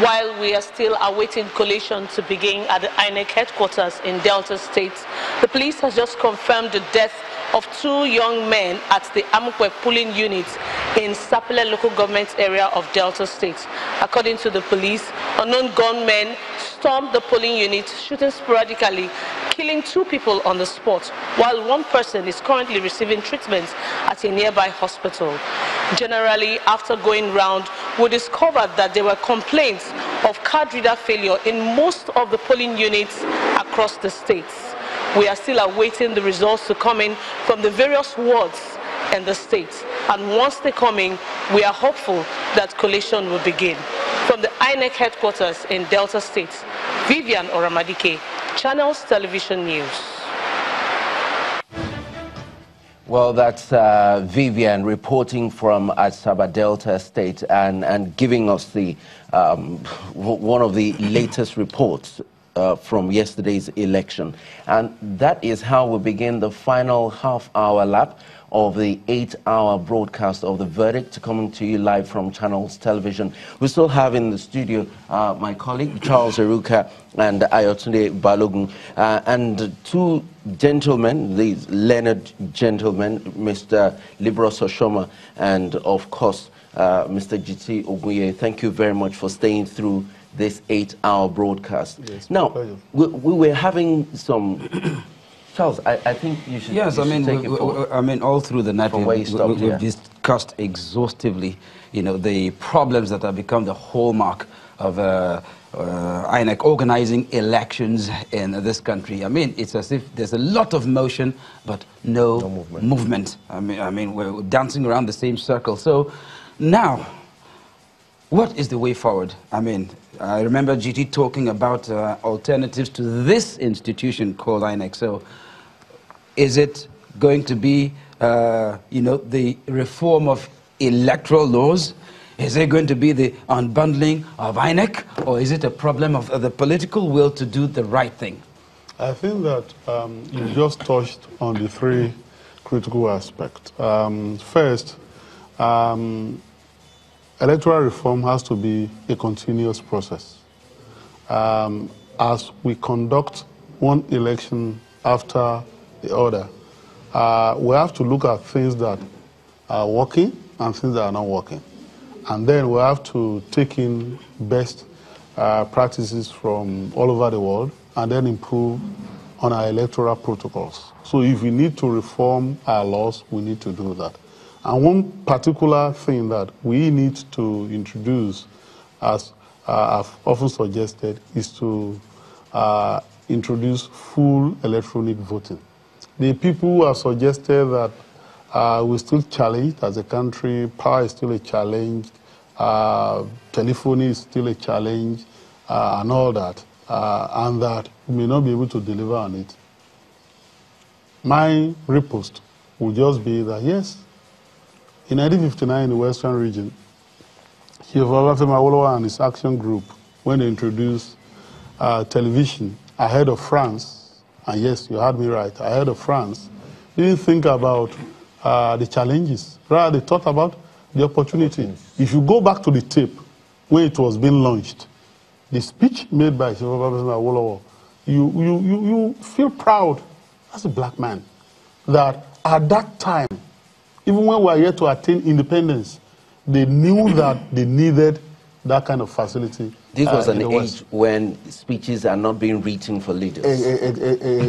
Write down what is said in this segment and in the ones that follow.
While we are still awaiting collation to begin at the INEC headquarters in Delta State, the police has just confirmed the death of 2 young men at the Amukwe polling unit in Sapele local government area of Delta State. According to the police, unknown gunmen stormed the polling unit, shooting sporadically, killing 2 people on the spot, while 1 person is currently receiving treatment at a nearby hospital. Generally, after going round, we discovered that there were complaints of card reader failure in most of the polling units across the states. We are still awaiting the results to come in from the various wards in the state, and once they come in, we are hopeful that collation will begin. From the INEC headquarters in Delta State, Vivian Oramadike, Channels Television News. Well, that's Vivian reporting from Asaba Delta State and giving us the one of the latest reports from yesterday's election. And that is how we begin the final half-hour lap of the 8-hour broadcast of the verdict, coming to you live from Channels Television. We still have in the studio my colleague Charles Eruka and Ayotunde Balogun, and 2 gentlemen, these learned gentlemen, Mr. Libros Oshoma and of course Mr. GT Ogunye. Thank you very much for staying through this 8-hour broadcast. Yes, now, we were having some... Charles, I think you should. Yes, I mean, all through the night we've discussed exhaustively, the problems that have become the hallmark of INEC organizing elections in this country. I mean, it's as if there's a lot of motion, but no movement. I mean, we're dancing around the same circle. So now, what is the way forward? I mean, I remember GT talking about alternatives to this institution called INEC. So, is it going to be, the reform of electoral laws? Is it going to be the unbundling of INEC? Or is it a problem of the political will to do the right thing? I think that you just touched on the 3 critical aspects. First, electoral reform has to be a continuous process. As we conduct one election after the other, we have to look at things that are working and things that are not working. And then we have to take in best practices from all over the world and then improve on our electoral protocols. So if we need to reform our laws, we need to do that. And one particular thing that we need to introduce, as I've often suggested, is to introduce full electronic voting. The people who have suggested that we're still challenged as a country, power is still a challenge, telephony is still a challenge, and all that, and that we may not be able to deliver on it. My riposte will just be that, yes, in 1959 in the Western region, Chief Obafemi Awolowo and his action group, when they introduced television ahead of France, and yes, you heard me right, ahead of France, didn't think about the challenges. Rather, they thought about the opportunity. If you go back to the tape when it was being launched, the speech made by Chief Obafemi Awolowo, you feel proud as a black man that at that time, even when we were yet to attain independence, they knew that they needed that kind of facility. This was an age when speeches are not being written for leaders.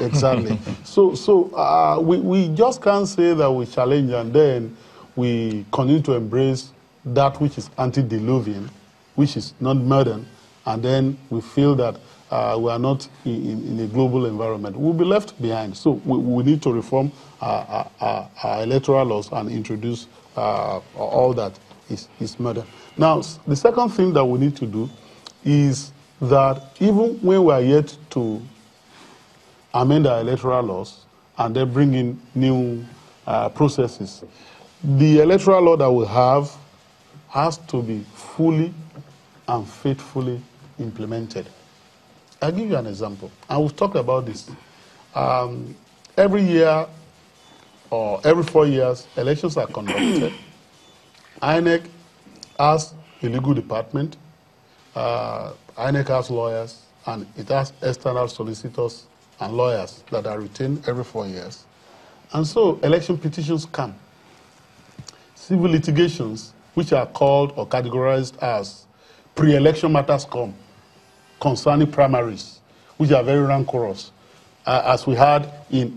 Exactly. So we just can't say that we challenge and then we continue to embrace that which is antediluvian, which is not modern, and then we feel that we are not in a global environment. We'll be left behind. So we need to reform our electoral laws and introduce all that is modern. Now, the second thing that we need to do is that even when we are yet to amend our electoral laws and then bring in new processes, the electoral law that we have has to be fully and faithfully implemented. I'll give you an example, and we've talked about this. Every year or every 4 years, elections are conducted. INEC has a legal department. INEC has lawyers, and it has external solicitors and lawyers that are retained every 4 years. And so election petitions come. Civil litigations, which are called or categorized as pre-election matters, come concerning primaries, which are very rancorous, as we had in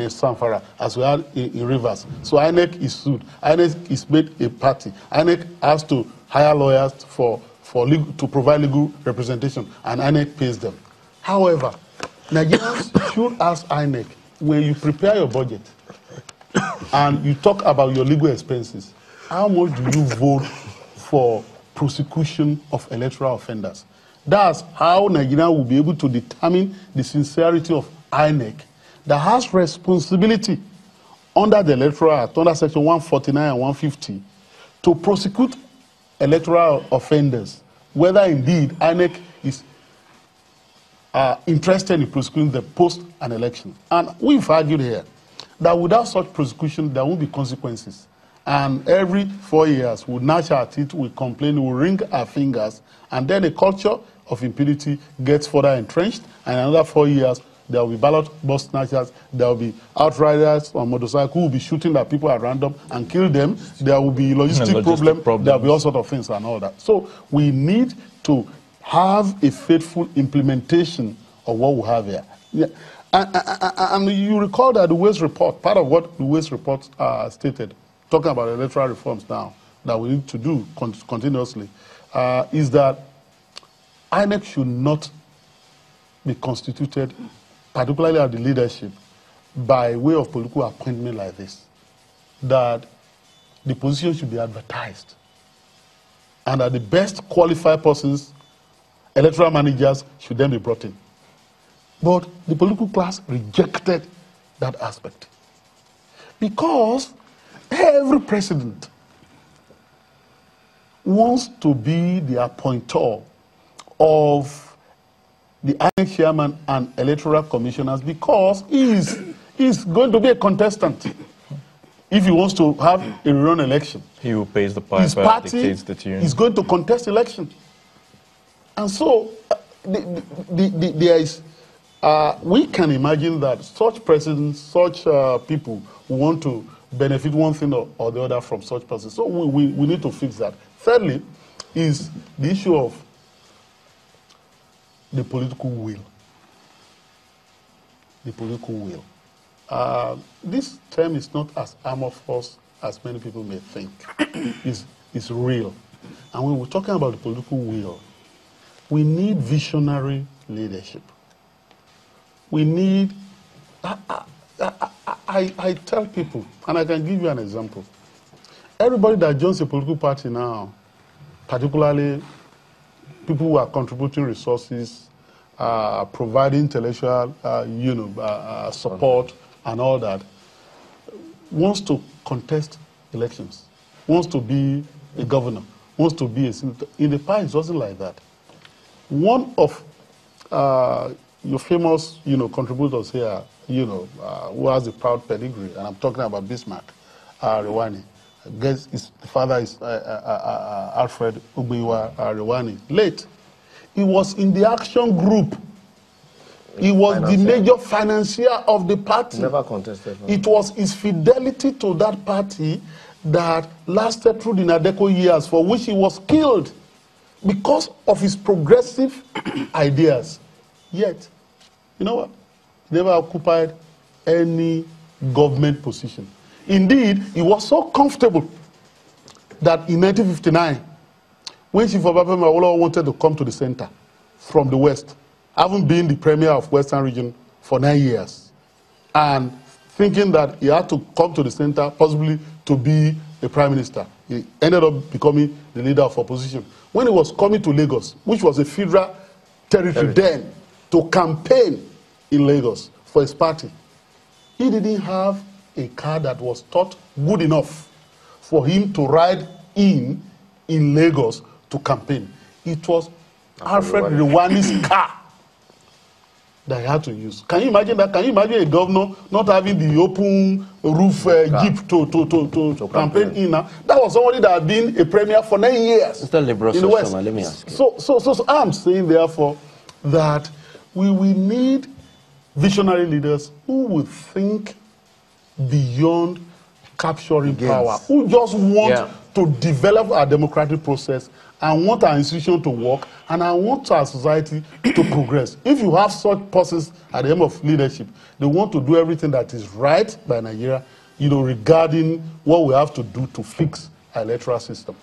Sanfara, as we had in Rivers. So INEC is sued. INEC is made a party. INEC has to hire lawyers to provide legal representation, and INEC pays them. However, Nigerians should ask INEC, when you prepare your budget and you talk about your legal expenses, how much do you vote for prosecution of electoral offenders? That's how Nigeria will be able to determine the sincerity of INEC that has responsibility under the Electoral Act, under Section 149 and 150, to prosecute electoral offenders, whether indeed INEC is interested in prosecuting them post an election. And we've argued here that without such prosecution, there won't be consequences. And every 4 years, we'll gnash our teeth, we'll complain, we'll wring our fingers, and then a culture of impunity gets further entrenched, and another 4 years, there will be ballot box snatchers, there will be outriders on motorcycles who will be shooting at people at random and kill them. There will be logistic problem, there will be all sorts of things and all that. So we need to have a faithful implementation of what we have here. Yeah. And you recall that the Waste Report, part of what the Waste Report stated, talking about electoral reforms now, that we need to do continuously, is that INEC should not be constituted, particularly at the leadership, by way of political appointment like this. That the position should be advertised, and that the best qualified persons, electoral managers, should then be brought in. But the political class rejected that aspect, because every president wants to be the appointer of the INEC chairman and electoral commissioners, because he's going to be a contestant. If he wants to have a rerun election, he who pays the piper, his party dictates the tune. Is going to contest election. And so there is, we can imagine that such presidents, such people who want to benefit one thing or the other from such persons. So we need to fix that. Thirdly, is the issue of the political will. The political will. This term is not as amorphous as many people may think. It's real. And when we're talking about the political will, we need visionary leadership. We need, I tell people, and I can give you an example. Everybody that joins a political party now, particularly people who are contributing resources, providing intellectual, support and all that, wants to contest elections, wants to be a governor, wants to be a senator. In the past, it wasn't like that. One of your famous, contributors here, who has a proud pedigree, and I'm talking about Bismarck Rewani. I guess his father is Alfred Ubiwa Rewani. Late. He was in the action group. He was the major financier of the party. Never contested. It was his fidelity to that party that lasted through the Nadeko years, for which he was killed because of his progressive ideas. Yet, you know what? He never occupied any government position. Indeed, he was so comfortable that in 1959, when Chief Obafemi Awolowo wanted to come to the center from the West, having been the premier of Western region for 9 years, and thinking that he had to come to the center possibly to be a prime minister, he ended up becoming the leader of opposition. When he was coming to Lagos, which was a federal territory then, to campaign in Lagos for his party, he didn't have a car that was thought good enough for him to ride in Lagos to campaign. It was Alfred Rewani's car. that he had to use. Can you imagine that? Can you imagine a governor not having the open roof jeep to campaign in? That was somebody that had been a premier for 9 years in the West. Let me ask you. So I'm saying, therefore, that we need visionary leaders who will think beyond capturing power, who just want to develop our democratic process and want our institution to work, and I want our society to progress. If you have such persons at the end of leadership, they want to do everything that is right by Nigeria, regarding what we have to do to fix our electoral system.